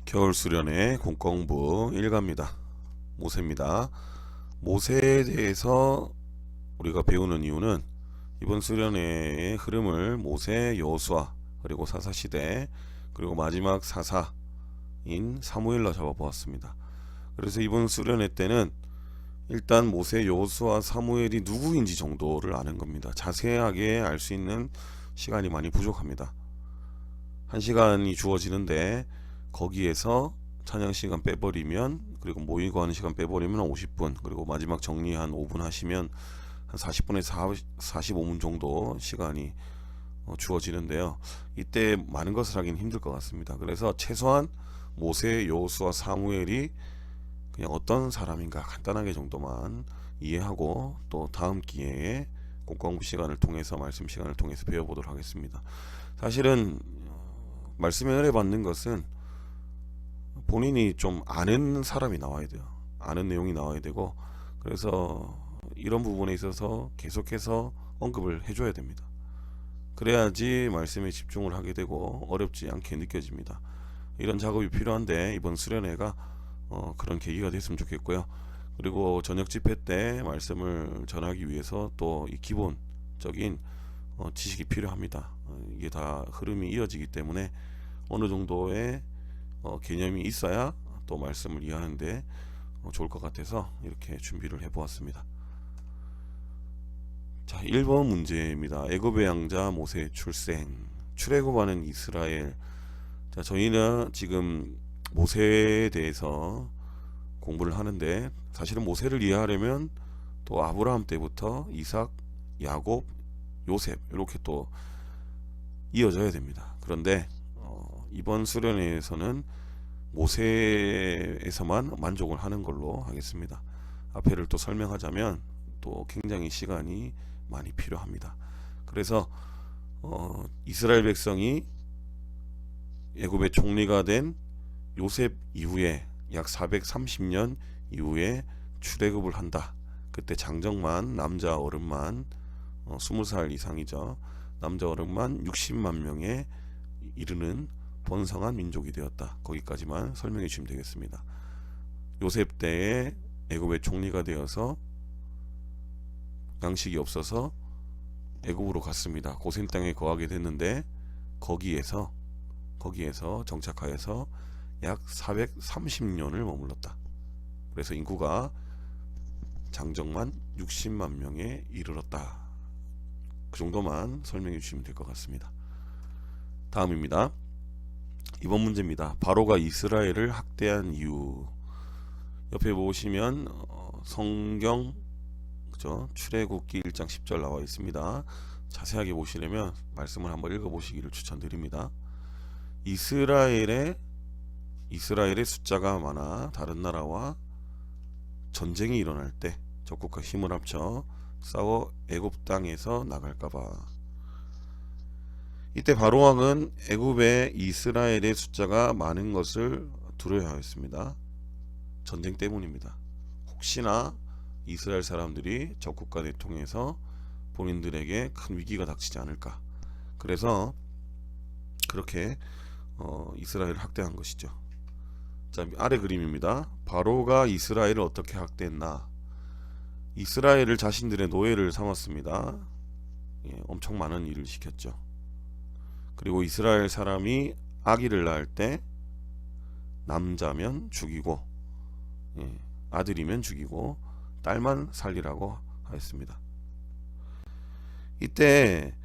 겨울 수련회 공공부 1과입니다. 모세입니다. 모세에 대해서 우리가 배우는 이유는 이번 수련회의 흐름을 모세, 여호수아, 그리고 사사시대, 그리고 마지막 사사인 사무엘로 잡아보았습니다. 그래서 이번 수련회 때는 일단 모세, 여호수아, 사무엘이 누구인지 정도를 아는 겁니다. 자세하게 알 수 있는 시간이 많이 부족합니다. 1시간이 주어지는데 거기에서 찬양 시간 빼버리면, 그리고 모이고 하는 시간 빼버리면 50분, 그리고 마지막 정리 한 5분 하시면 한 40분에서 45분 정도 시간이 주어지는데요. 이때 많은 것을 하긴 힘들 것 같습니다. 그래서 최소한 모세, 여호수아, 사무엘이 그냥 어떤 사람인가 간단하게 정도만 이해하고, 또 다음 기회에 공공부 시간을 통해서, 말씀 시간을 통해서 배워보도록 하겠습니다. 사실은 말씀의 은혜 받는 것은 본인이 좀 아는 사람이 나와야 돼요. 아는 내용이 나와야 되고, 그래서 이런 부분에 있어서 계속해서 언급을 해줘야 됩니다. 그래야지 말씀에 집중을 하게 되고 어렵지 않게 느껴집니다. 이런 작업이 필요한데 이번 수련회가 그런 계기가 됐으면 좋겠고요. 그리고 저녁 집회 때 말씀을 전하기 위해서 또 이 기본적인 지식이 필요합니다. 이게 다 흐름이 이어지기 때문에 어느 정도의 개념이 있어야 또 말씀을 이해하는데 좋을 것 같아서 이렇게 준비를 해보았습니다. 자, 1번 문제입니다. 애굽의 양자 모세의 출생. 출애굽하는 이스라엘. 자, 저희는 지금 모세에 대해서 공부를 하는데, 사실은 모세를 이해하려면 또 아브라함 때부터 이삭, 야곱, 요셉 이렇게 또 이어져야 됩니다. 그런데 이번 수련회에서는 모세에서만 만족을 하는 걸로 하겠습니다. 앞에를 또 설명하자면 또 굉장히 시간이 많이 필요합니다. 그래서 이스라엘 백성이 애굽의 총리가 된 요셉 이후에 약 430년 이후에 출애굽을 한다. 그때 장정만, 남자 어른만 20살 이상이죠. 남자 어른만 60만 명에 이르는 번성한 민족이 되었다. 거기까지만 설명해 주시면 되겠습니다. 요셉 때에 애굽의 총리가 되어서 양식이 없어서 애굽으로 갔습니다. 고센 땅에 거하게 됐는데 거기에서 정착하여서 약 430년을 머물렀다. 그래서 인구가 장정만 60만 명에 이르렀다. 그 정도만 설명해 주시면 될 것 같습니다. 다음입니다. 이번 문제입니다. 바로가 이스라엘을 학대한 이유. 옆에 보시면 성경 그죠? 출애굽기 1장 10절 나와 있습니다. 자세하게 보시려면 말씀을 한번 읽어보시기를 추천드립니다. 이스라엘의 숫자가 많아 다른 나라와 전쟁이 일어날 때 적국과 힘을 합쳐 싸워 애굽 땅에서 나갈까봐. 이때 바로 왕은 애굽의 이스라엘의 숫자가 많은 것을 두려워하였습니다. 전쟁 때문입니다. 혹시나 이스라엘 사람들이 적국간에 통해서 본인들에게 큰 위기가 닥치지 않을까. 그래서 그렇게 이스라엘을 학대한 것이죠. 자, 아래 그림입니다. 바로가 이스라엘을 어떻게 학대했나. 이스라엘을 자신들의 노예를 삼았습니다. 엄청 많은 일을 시켰죠. 그리고 이스라엘 사람이 아기를 낳을 때 남자면 죽이고, 아들이면 죽이고, 딸만 살리라고 하였습니다. 이때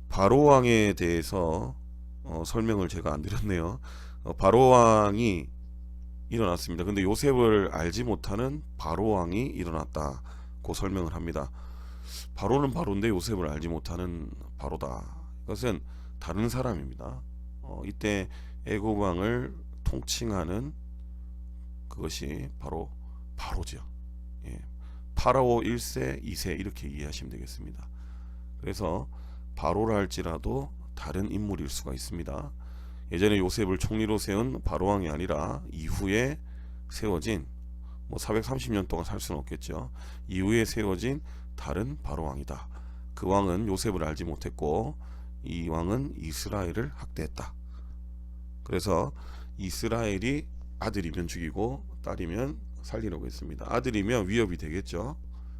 바로 왕에 대해서 설명을 제가 안 드렸네요. 바로 왕이 일어났습니다. 근데 요셉을 알지 못하는 바로 왕이 일어났다고 설명을 합니다. 바로는 바로인데 요셉을 알지 못하는 바로다. 이것은 다른 사람입니다. 이때 애굽 왕을 통칭하는 그것이 바로 바로죠. 파라오 1세, 2세 이렇게 이해하시면 되겠습니다. 그래서 바로라 할지라도 다른 인물일 수가 있습니다. 예전에 요셉을 총리로 세운 바로 왕이 아니라 이후에 세워진, 430년 동안 살 수는 없겠죠. 이후에 세워진 다른 바로 왕이다. 그 왕은 요셉을 알지 못했고 이 왕은 이스라엘을 학대했다. 그래서 이스라엘이 아들이면 죽이고 딸이면 살리라고 했습니다. 아들이면 위협이 되겠죠.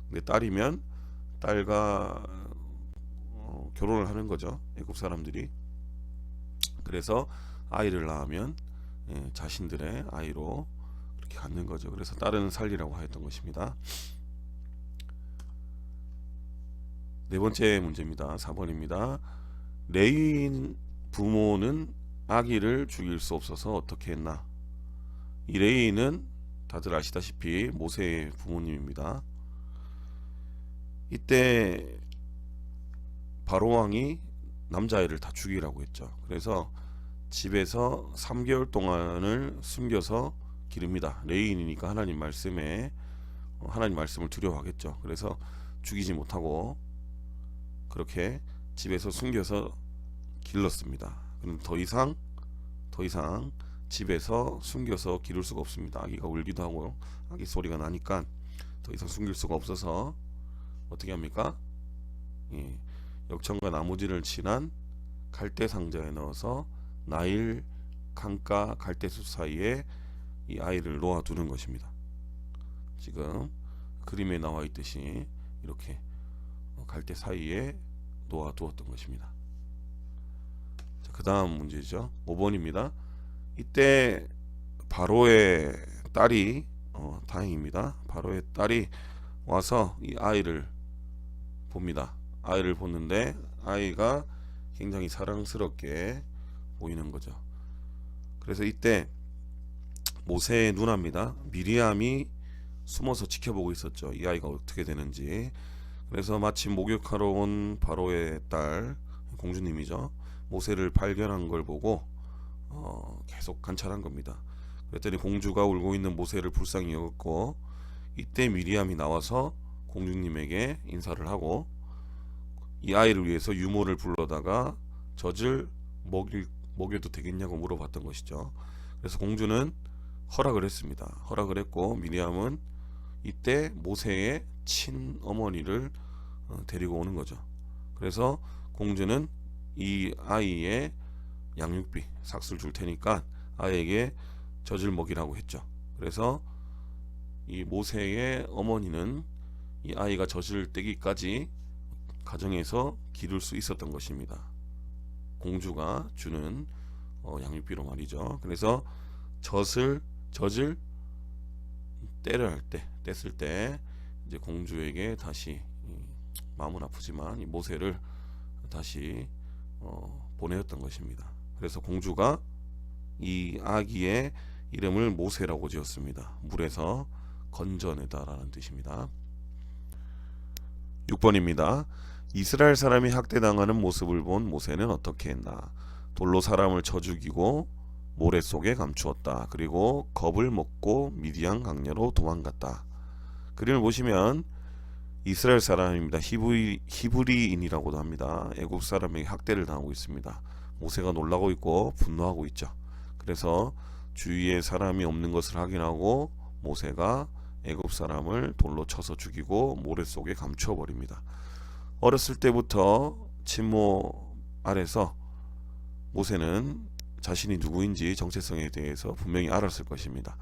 근데 딸이면 딸과 결혼을 하는 거죠. 애굽 사람들이. 그래서 아이를 낳으면 자신들의 아이로 그렇게 갖는 거죠. 그래서 딸은 살리라고 하였던 것입니다. 네 번째 문제입니다. 4번입니다. 레위 부모는 아기를 죽일 수 없어서 어떻게 했나? 이 레위는 다들 아시다시피 모세의 부모님입니다. 이때 바로 왕이 남자아이를 다 죽이라고 했죠. 그래서 집에서 3개월 동안을 숨겨서 기릅니다. 레위인이니까 하나님 말씀을 두려워하겠죠. 그래서 죽이지 못하고 그렇게 집에서 숨겨서 길렀습니다. 그럼 더 이상 집에서 숨겨서 기를 수가 없습니다. 아기가 울기도 하고 아기 소리가 나니까 더 이상 숨길 수가 없어서 어떻게 합니까? 역청과 나무지를 칠한 갈대 상자에 넣어서 나일 강가 갈대숲 사이에 이 아이를 놓아두는 것입니다. 지금 그림에 나와 있듯이 이렇게 갈대 사이에 놓아두었던 것입니다. 그 다음 문제죠. 5번입니다. 이때 바로의 딸이 다행입니다. 바로의 딸이 와서 이 아이를 봅니다. 아이를 보는데 아이가 굉장히 사랑스럽게 보이는 거죠. 그래서 이때 모세의 누나입니다. 미리암이 숨어서 지켜보고 있었죠. 이 아이가 어떻게 되는지. 그래서 마침 목욕하러 온 바로의 딸 공주님이죠. 모세를 발견한 걸 보고 계속 관찰한 겁니다. 그랬더니 공주가 울고 있는 모세를 불쌍히 여겼고 이때 미리암이 나와서 공주님에게 인사를 하고 이 아이를 위해서 유모를 불러다가 젖을 먹여도 되겠냐고 물어봤던 것이죠. 그래서 공주는 허락을 했습니다. 허락을 했고 미리암은 이때 모세의 친어머니를 데리고 오는 거죠. 그래서 공주는 이 아이의 양육비 삭슬 줄 테니까 아이에게 젖을 먹이라고 했죠. 그래서 이 모세의 어머니는 이 아이가 젖을 떼기까지 가정에서 기를 수 있었던 것입니다. 공주가 주는 양육비로 말이죠. 그래서 젖을 뗐을 때 이제 공주에게 다시 마음은 아프지만 이 모세를 다시 보내었던 것입니다. 그래서 공주가 이 아기의 이름을 모세라고 지었습니다. 물에서 건져내다라는 뜻입니다. 6번입니다. 이스라엘 사람이 학대당하는 모습을 본 모세는 어떻게 했나? 돌로 사람을 쳐 죽이고 모래 속에 감추었다. 그리고 겁을 먹고 미디안 강야로 도망갔다. 그림을 보시면 이스라엘 사람입니다. 히브리인이라고도 합니다. 애굽 사람에게 학대를 당하고 있습니다. 모세가 놀라고 있고 분노하고 있죠. 그래서 주위에 사람이 없는 것을 확인하고 모세가 애굽 사람을 돌로 쳐서 죽이고 모래 속에 감추어 버립니다. 어렸을 때부터 친모 아래서 모세는 자신이 누구인지 정체성에 대해서 분명히 알았을 것입니다.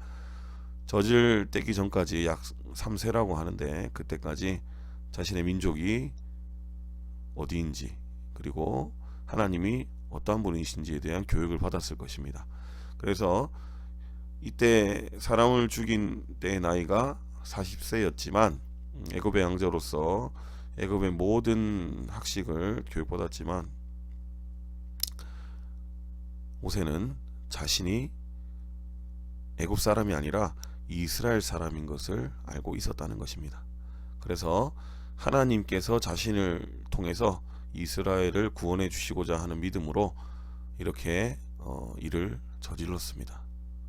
젖을 떼기 전까지 약 3세라고 하는데 그때까지 자신의 민족이 어디인지 그리고 하나님이 어떠한 분이신지에 대한 교육을 받았을 것입니다. 그래서 이때 사람을 죽인 때의 나이가 40세였지만 애굽의 양자로서 애굽의 모든 학식을 교육받았지만 모세는 자신이 애굽 사람이 아니라 이스라엘 사람인 것을 알고 있었다는 것입니다. 그래서 하나님께서 자신을 통해서 이스라엘을 구원해 주시고자 하는 믿음으로 이렇게 일을 저질렀습니다.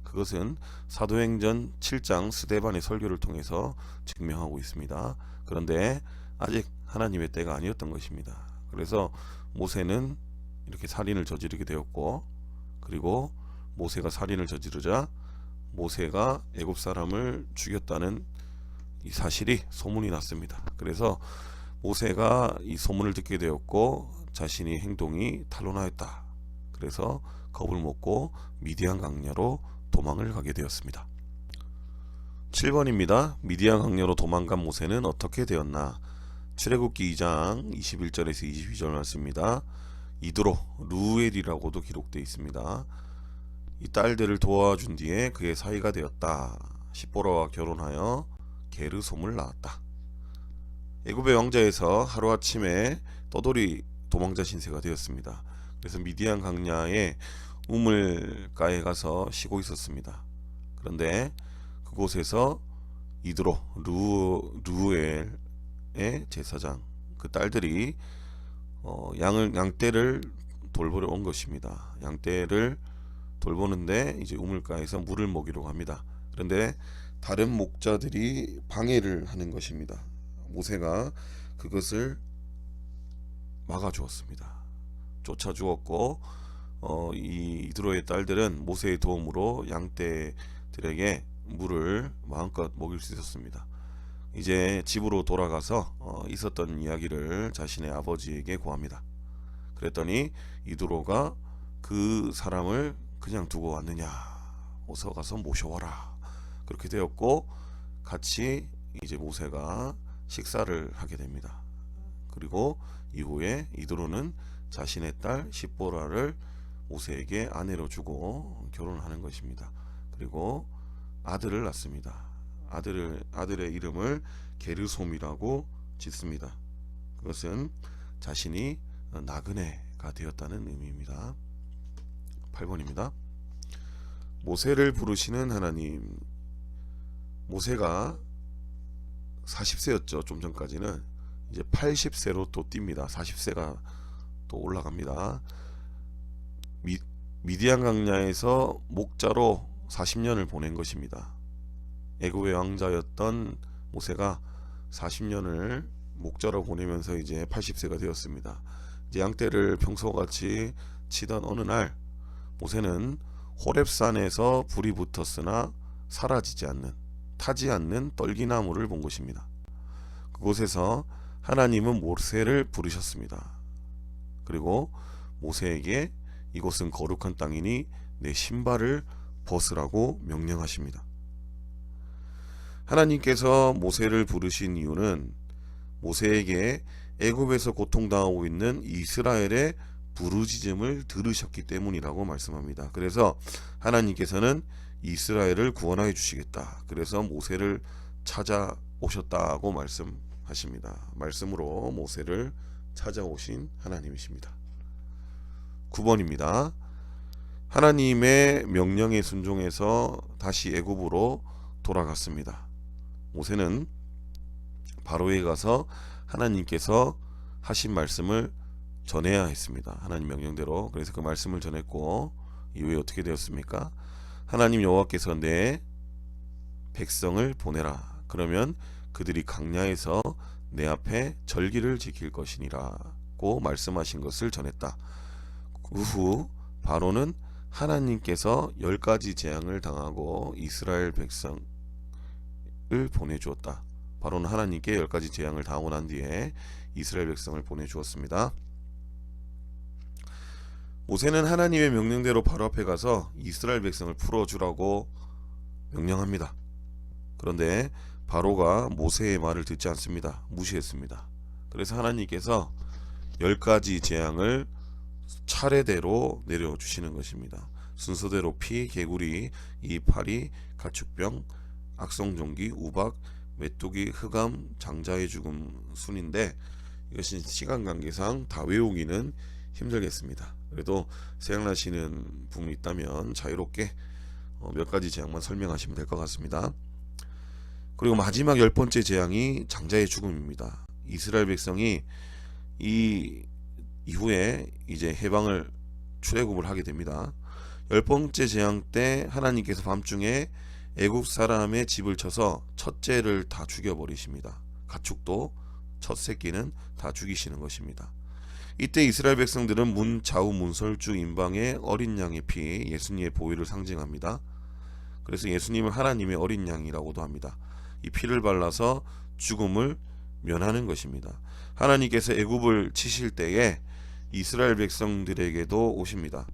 그것은 사도행전 7장 스데반의 설교를 통해서 증명하고 있습니다. 그런데 아직 하나님의 때가 아니었던 것입니다. 그래서 모세는 이렇게 살인을 저지르게 되었고 그리고 모세가 살인을 저지르자 모세가 애굽 사람을 죽였다는 이 사실이 소문이 났습니다. 그래서 모세가 이 소문을 듣게 되었고 자신의 행동이 탄로나였다. 그래서 겁을 먹고 미디안 강야로 도망을 가게 되었습니다. 7번입니다. 미디안 강야로 도망간 모세는 어떻게 되었나? 출애굽기 2장 21절에서 22절 말씀입니다. 이드로, 루엘이라고도 기록되어 있습니다. 이 딸들을 도와준 뒤에 그의 사이가 되었다. 십보라와 결혼하여 게르솜을 낳았다. 애굽의 왕자에서 하루아침에 떠돌이 도망자 신세가 되었습니다. 그래서 미디안 강야의 우물가에 가서 쉬고 있었습니다. 그런데 그곳에서 이드로, 루엘의 제사장 그 딸들이 양떼를 돌보러 온 것입니다. 양떼를 돌보는데 이제 우물가에서 물을 먹이려고 합니다. 그런데 다른 목자들이 방해를 하는 것입니다. 모세가 그것을 막아주었습니다. 쫓아주었고 이 이드로의 딸들은 모세의 도움으로 양떼들에게 물을 마음껏 먹일 수 있었습니다. 이제 집으로 돌아가서 있었던 이야기를 자신의 아버지에게 고합니다. 그랬더니 이드로가 그 사람을 그냥 두고 왔느냐, 어서 가서 모셔와라. 그렇게 되었고 같이 이제 모세가 식사를 하게 됩니다. 그리고 이후에 이드로는 자신의 딸 십보라를 모세에게 아내로 주고 결혼하는 것입니다. 그리고 아들을 낳습니다. 아들의 이름을 게르솜이라고 짓습니다. 그것은 자신이 나그네가 되었다는 의미입니다. 8번입니다. 모세를 부르시는 하나님. 모세가 40세였죠. 좀 전까지는. 이제 80세로 또 뜁니다. 40세가 또 올라갑니다. 미디안 강야에서 목자로 40년을 보낸 것입니다. 애굽의 왕자였던 모세가 40년을 목자로 보내면서 이제 80세가 되었습니다. 이제 양떼를 평소와 같이 치던 어느 날 모세는 호렙산에서 불이 붙었으나 사라지지 않는, 타지 않는 떨기나무를 본 것입니다. 그곳에서 하나님은 모세를 부르셨습니다. 그리고 모세에게 이곳은 거룩한 땅이니 내 신발을 벗으라고 명령하십니다. 하나님께서 모세를 부르신 이유는 모세에게 애굽에서 고통당하고 있는 이스라엘의 부르짖음을 들으셨기 때문이라고 말씀합니다. 그래서 하나님께서는 이스라엘을 구원하여 주시겠다. 그래서 모세를 찾아오셨다고 말씀하십니다. 말씀으로 모세를 찾아오신 하나님이십니다. 9번입니다. 하나님의 명령에 순종해서 다시 애굽으로 돌아갔습니다. 모세는 바로에 가서 하나님께서 하신 말씀을 전해야 했습니다. 하나님 명령대로. 그래서 그 말씀을 전했고 이후에 어떻게 되었습니까? 하나님 여호와께서 내 백성을 보내라. 그러면 그들이 강야에서 내 앞에 절기를 지킬 것이니라고 말씀하신 것을 전했다. 그 후 바로는 하나님께서 10가지 재앙을 당하고 이스라엘 백성을 보내주었다. 바로는 하나님께 10가지 재앙을 당하고 난 뒤에 이스라엘 백성을 보내주었습니다. 모세는 하나님의 명령대로 바로 앞에 가서 이스라엘 백성을 풀어주라고 명령합니다. 그런데 바로가 모세의 말을 듣지 않습니다. 무시했습니다. 그래서 하나님께서 10가지 재앙을 차례대로 내려주시는 것입니다. 순서대로 피, 개구리, 이파리, 가축병, 악성종기, 우박, 메뚜기, 흑암, 장자의 죽음 순인데 이것이 시간 관계상 다 외우기는 힘들겠습니다. 그래도 생각나시는 부분이 있다면 자유롭게 몇 가지 재앙만 설명하시면 될 것 같습니다. 그리고 마지막 10번째 재앙이 장자의 죽음입니다. 이스라엘 백성이 이 이후에 이제 해방을 출애굽을 하게 됩니다. 10번째 재앙 때 하나님께서 밤중에 애굽 사람의 집을 쳐서 첫째를 다 죽여버리십니다. 가축도 첫 새끼는 다 죽이시는 것입니다. 이때 이스라엘 백성들은 문 좌우 문설주 임방의 어린 양의 피, 예수님의 보혈을 상징합니다. 그래서 예수님을 하나님의 어린 양이라고도 합니다. 이 피를 발라서 죽음을 면하는 것입니다. 하나님께서 애굽을 치실 때에 이스라엘 백성들에게도 오십니다.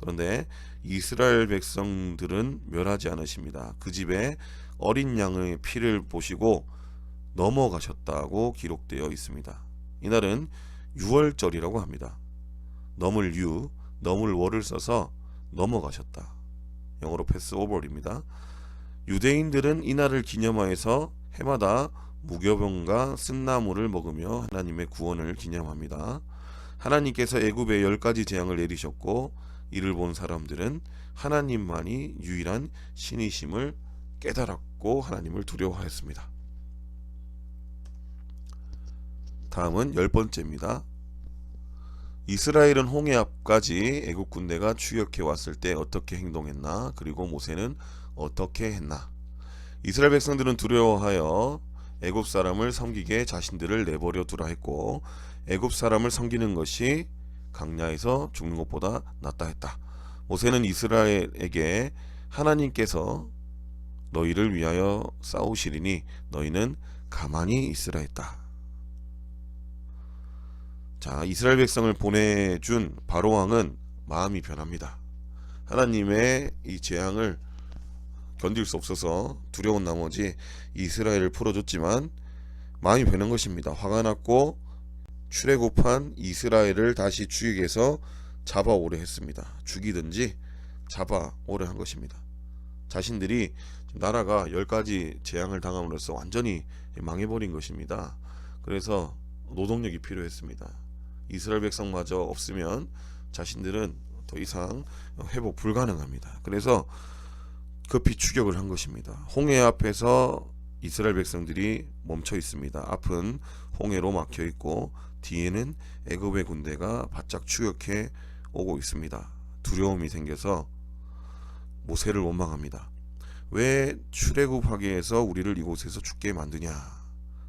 그런데 이스라엘 백성들은 멸하지 않으십니다. 그 집에 어린 양의 피를 보시고 넘어가셨다고 기록되어 있습니다. 이날은 유월절이라고 합니다. 넘을 유, 넘을 월을 써서 넘어가셨다. 영어로 패스오버입니다. 유대인들은 이날을 기념하여서 해마다 무교병과 쓴나물을 먹으며 하나님의 구원을 기념합니다. 하나님께서 애굽에 10가지 재앙을 내리셨고 이를 본 사람들은 하나님만이 유일한 신이심을 깨달았고 하나님을 두려워하였습니다. 다음은 10번째입니다. 이스라엘은 홍해 앞까지 애굽 군대가 추격해 왔을 때 어떻게 행동했나? 그리고 모세는 어떻게 했나? 이스라엘 백성들은 두려워하여 애굽 사람을 섬기게 자신들을 내버려 두라 했고 애굽 사람을 섬기는 것이 강야에서 죽는 것보다 낫다 했다. 모세는 이스라엘에게 하나님께서 너희를 위하여 싸우시리니 너희는 가만히 있으라 했다. 자, 이스라엘 백성을 보내준 바로왕은 마음이 변합니다. 하나님의 이 재앙을 견딜 수 없어서 두려운 나머지 이스라엘을 풀어줬지만 마음이 변한 것입니다. 화가 났고 출애굽한 이스라엘을 다시 추격해서 잡아오려 했습니다. 죽이든지 잡아오려 한 것입니다. 자신들이 나라가 10가지 재앙을 당함으로써 완전히 망해버린 것입니다. 그래서 노동력이 필요했습니다. 이스라엘 백성마저 없으면 자신들은 더 이상 회복 불가능합니다. 그래서 급히 추격을 한 것입니다. 홍해 앞에서 이스라엘 백성들이 멈춰 있습니다. 앞은 홍해로 막혀 있고 뒤에는 애굽의 군대가 바짝 추격해 오고 있습니다. 두려움이 생겨서 모세를 원망합니다. 왜 출애굽하게 해서 우리를 이곳에서 죽게 만드냐?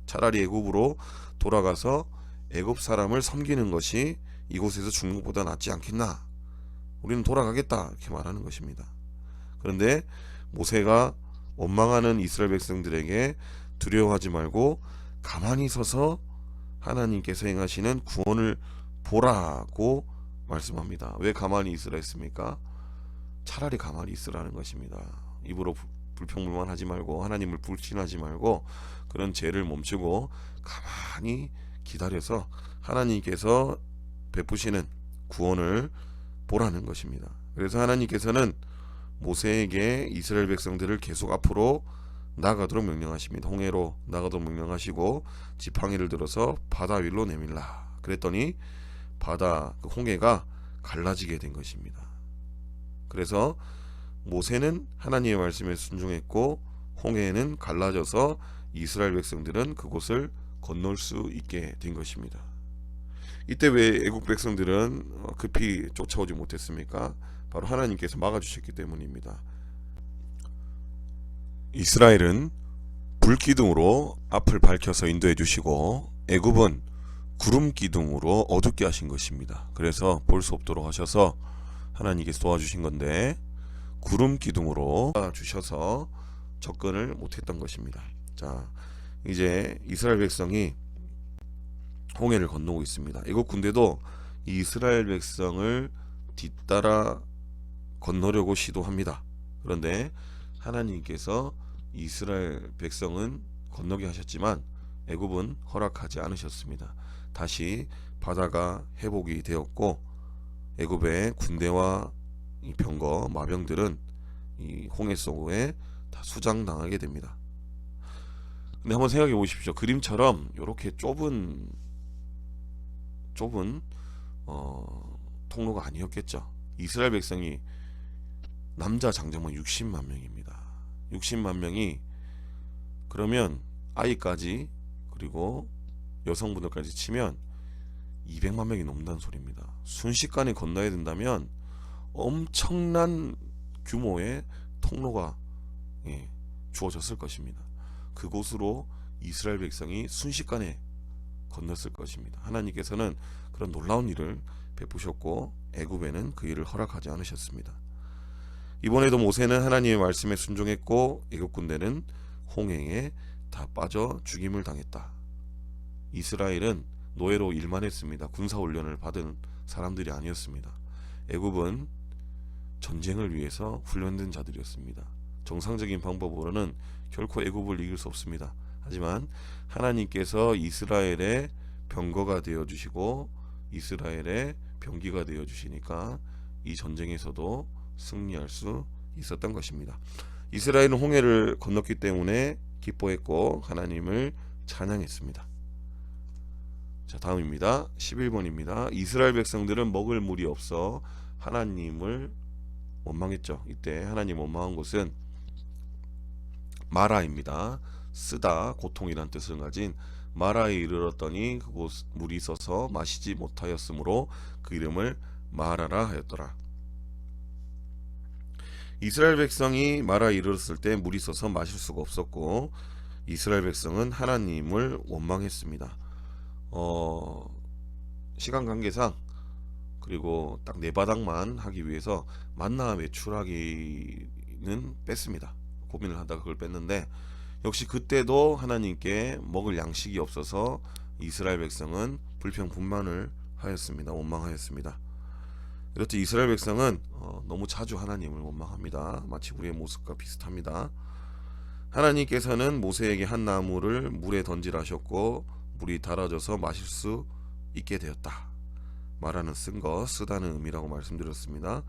차라리 애굽으로 돌아가서 애굽 사람을 섬기는 것이 이곳에서 죽는 것보다 낫지 않겠나? 우리는 돌아가겠다 이렇게 말하는 것입니다. 그런데 모세가 원망하는 이스라엘 백성들에게 두려워하지 말고 가만히 서서 하나님께서 행하시는 구원을 보라고 말씀합니다. 왜 가만히 있으라 했습니까? 차라리 가만히 있으라는 것입니다. 입으로 불평불만 하지 말고 하나님을 불신하지 말고 그런 죄를 멈추고 가만히 기다려서 하나님께서 베푸시는 구원을 보라는 것입니다. 그래서 하나님께서는 모세에게 이스라엘 백성들을 계속 앞으로 나가도록 명령하십니다. 홍해로 나가도록 명령하시고 지팡이를 들어서 바다 위로 내밀라. 그랬더니 바다 홍해가 갈라지게 된 것입니다. 그래서 모세는 하나님의 말씀에 순종했고 홍해는 갈라져서 이스라엘 백성들은 그곳을 건널 수 있게 된 것입니다. 이때 왜 애국 백성들은 급히 쫓아오지 못했습니까? 바로 하나님께서 막아주셨기 때문입니다. 이스라엘은 불기둥으로 앞을 밝혀서 인도해 주시고 애굽은 구름 기둥으로 어둡게 하신 것입니다. 그래서 볼 수 없도록 하셔서 하나님께서 도와주신 건데 구름 기둥으로 주셔서 접근을 못했던 것입니다. 자, 이제 이스라엘 백성이 홍해를 건너고 있습니다. 애국 군대도 이스라엘 백성을 뒤따라 건너려고 시도합니다. 그런데 하나님께서 이스라엘 백성은 건너게 하셨지만 애굽은 허락하지 않으셨습니다. 다시 바다가 회복이 되었고 애굽의 군대와 이 병거 마병들은 이 홍해 속에 다 수장당하게 됩니다. 근데 한번 생각해 보십시오. 그림처럼 이렇게 좁은 통로가 아니었겠죠. 이스라엘 백성이 남자 장정만 60만 명입니다. 60만 명이 그러면 아이까지 그리고 여성분들까지 치면 200만 명이 넘는다는 소리입니다. 순식간에 건너야 된다면 엄청난 규모의 통로가 주어졌을 것입니다. 그곳으로 이스라엘 백성이 순식간에 건넜을 것입니다. 하나님께서는 그런 놀라운 일을 베푸셨고 애굽에는 그 일을 허락하지 않으셨습니다. 이번에도 모세는 하나님의 말씀에 순종했고 애굽 군대는 홍해에 다 빠져 죽임을 당했다. 이스라엘은 노예로 일만 했습니다. 군사훈련을 받은 사람들이 아니었습니다. 애굽은 전쟁을 위해서 훈련된 자들이었습니다. 정상적인 방법으로는 결코 애굽을 이길 수 없습니다. 하지만 하나님께서 이스라엘의 병거가 되어 주시고 이스라엘의 병기가 되어 주시니까 이 전쟁에서도 승리할 수 있었던 것입니다. 이스라엘은 홍해를 건넜기 때문에 기뻐했고 하나님을 찬양했습니다. 자, 다음입니다. 11번입니다. 이스라엘 백성들은 먹을 물이 없어 하나님을 원망했죠. 이때 하나님 원망한 곳은 마라입니다. 쓰다, 고통이란 뜻을 가진 마라에 이르렀더니 그곳 물이 있어서 마시지 못하였으므로 그 이름을 마라라 하였더라. 이스라엘 백성이 마라에 이르렀을 때 물이 있어서 마실 수가 없었고 이스라엘 백성은 하나님을 원망했습니다. 시간 관계상 그리고 딱 네 바닥만 하기 위해서 만나 매출하기는 뺐습니다. 고민을 하다가 그걸 뺐는데 역시 그때도 하나님께 먹을 양식이 없어서 이스라엘 백성은 불평분만을 하였습니다. 원망하였습니다. 이렇듯 이스라엘 백성은 너무 자주 하나님을 원망합니다. 마치 우리의 모습과 비슷합니다. 하나님께서는 모세에게 한 나무를 물에 던지라 하셨고 물이 달아져서 마실 수 있게 되었다. 마라는 쓴 것, 쓰다는 의미라고 말씀드렸습니다.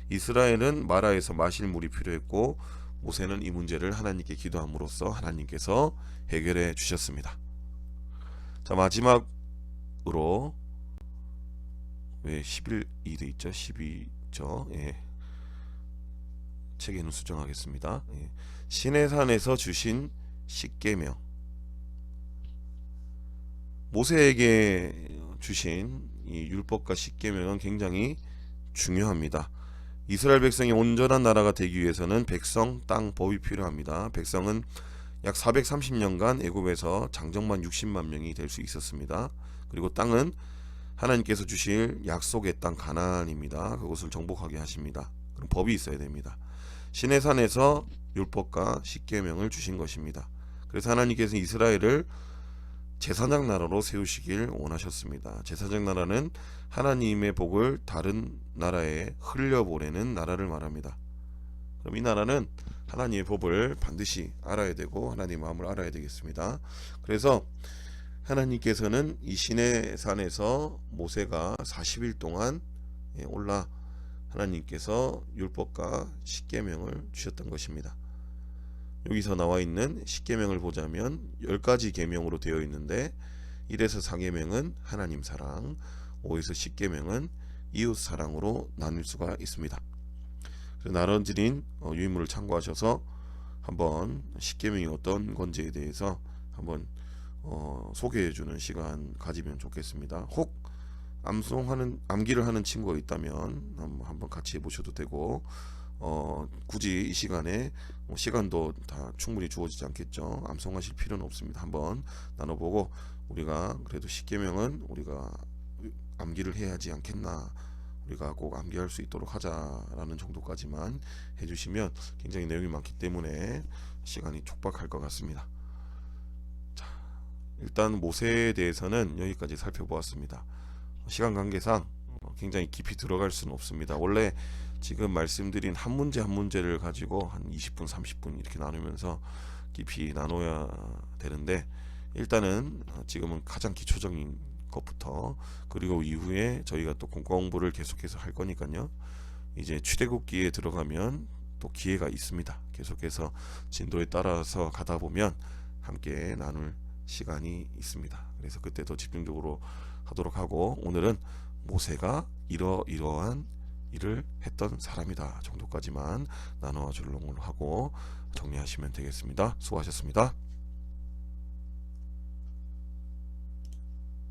이스라엘은 마라에서 마실 물이 필요했고 모세는 이 문제를 하나님께 기도함으로써 하나님께서 해결해 주셨습니다. 자, 마지막으로 왜 11이 돼 있죠? 12죠. 예. 책에는 수정하겠습니다. 예. 시내산에서 주신 십계명. 모세에게 주신 이 율법과 십계명은 굉장히 중요합니다. 이스라엘 백성이 온전한 나라가 되기 위해서는 백성, 땅, 법이 필요합니다. 백성은 약 430년간 애굽에서 장정만 60만 명이 될 수 있었습니다. 그리고 땅은 하나님께서 주실 약속의 땅 가나안입니다. 그곳을 정복하게 하십니다. 그럼 법이 있어야 됩니다. 시내산에서 율법과 십계명을 주신 것입니다. 그래서 하나님께서 이스라엘을 제사장 나라로 세우시길 원하셨습니다. 제사장 나라는 하나님의 복을 다른 나라에 흘려보내는 나라를 말합니다. 그럼 이 나라는 하나님의 법을 반드시 알아야 되고 하나님의 마음을 알아야 되겠습니다. 그래서 하나님께서는 이 시내산에서 모세가 40일 동안 올라 하나님께서 율법과 십계명을 주셨던 것입니다. 여기서 나와 있는 십계명을 보자면 10가지 계명으로 되어 있는데 1에서 4계명은 하나님 사랑, 5에서 10계명은 이웃 사랑으로 나눌 수가 있습니다. 나눠드린 유인물을 참고하셔서 한번 십계명이 어떤 건지에 대해서 한번 소개해주는 시간 가지면 좋겠습니다. 혹 암기를 하는 친구가 있다면 한번 같이 해보셔도 되고 굳이 이 시간에 시간도 다 충분히 주어지지 않겠죠. 암송하실 필요는 없습니다. 한번 나눠보고 우리가 그래도 십계명은 우리가 암기를 해야 하지 않겠나, 우리가 꼭 암기할 수 있도록 하자라는 정도까지만 해주시면 굉장히 내용이 많기 때문에 시간이 촉박할 것 같습니다. 자, 일단 모세에 대해서는 여기까지 살펴보았습니다. 시간 관계상 굉장히 깊이 들어갈 수는 없습니다. 원래 지금 말씀드린 한 문제 한 문제를 가지고 한 20분 30분 이렇게 나누면서 깊이 나눠야 되는데 일단은 지금은 가장 기초적인 것부터, 그리고 이후에 저희가 또 공부를 계속해서 할 거니까요. 이제 출애굽기에 들어가면 또 기회가 있습니다. 계속해서 진도에 따라서 가다 보면 함께 나눌 시간이 있습니다. 그래서 그때 더 집중적으로 하도록 하고, 오늘은 모세가 이러한 일을 했던 사람이다 정도까지만 나누어 주려고 하고 정리하시면 되겠습니다. 수고하셨습니다.